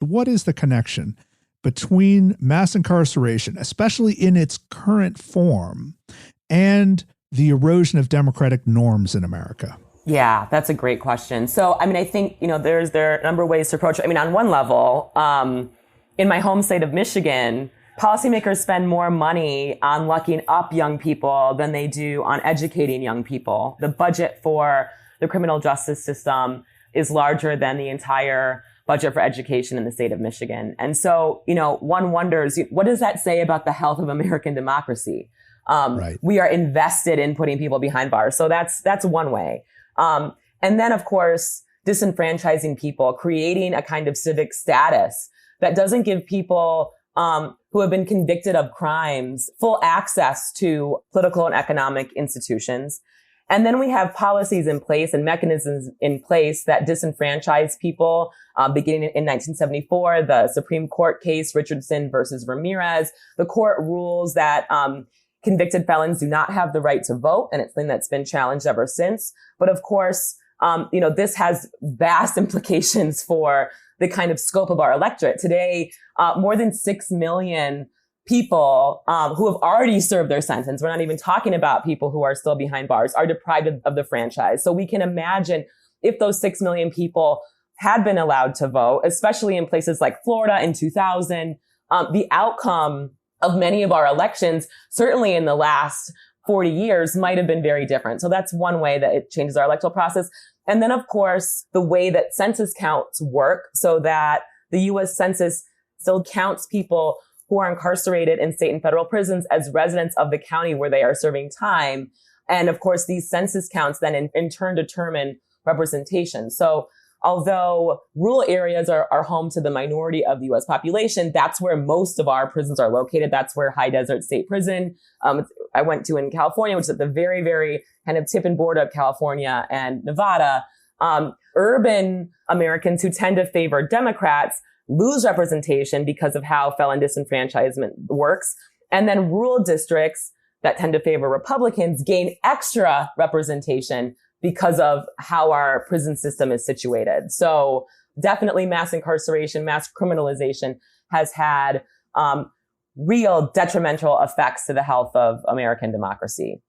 What is the connection between mass incarceration, especially in its current form, and the erosion of democratic norms in America? Yeah, that's a great question. So, I mean, I think, there are a number of ways to approach it. I mean, on one level, in my home state of Michigan, policymakers spend more money on locking up young people than they do on educating young people. The budget for the criminal justice system is larger than the entire budget for education in the state of Michigan. And so, one wonders, what does that say about the health of American democracy? Right. We are invested in putting people behind bars. So that's one way. And then, of course, disenfranchising people, creating a kind of civic status that doesn't give people who have been convicted of crimes full access to political and economic institutions. And then we have policies in place and mechanisms in place that disenfranchise people, beginning in 1974, the Supreme Court case, Richardson versus Ramirez. The court rules that convicted felons do not have the right to vote, and it's something that's been challenged ever since. But of course, this has vast implications for the kind of scope of our electorate. Today, more than 6 million people who have already served their sentence, we're not even talking about people who are still behind bars, are deprived of the franchise. So we can imagine if those 6 million people had been allowed to vote, especially in places like Florida in 2000, the outcome of many of our elections, certainly in the last 40 years, might have been very different. So that's one way that it changes our electoral process. And then, of course, the way that census counts work, so that the U.S. Census still counts people who are incarcerated in state and federal prisons as residents of the county where they are serving time. And of course, these census counts then in turn determine representation. So although rural areas are home to the minority of the U.S. population, that's where most of our prisons are located. That's where High Desert State Prison I went to in California, which is at the very, very kind of tip and border of California and Nevada. Urban Americans who tend to favor Democrats lose representation because of how felon disenfranchisement works. And then rural districts that tend to favor Republicans gain extra representation because of how our prison system is situated. So definitely mass incarceration, mass criminalization has had real detrimental effects to the health of American democracy.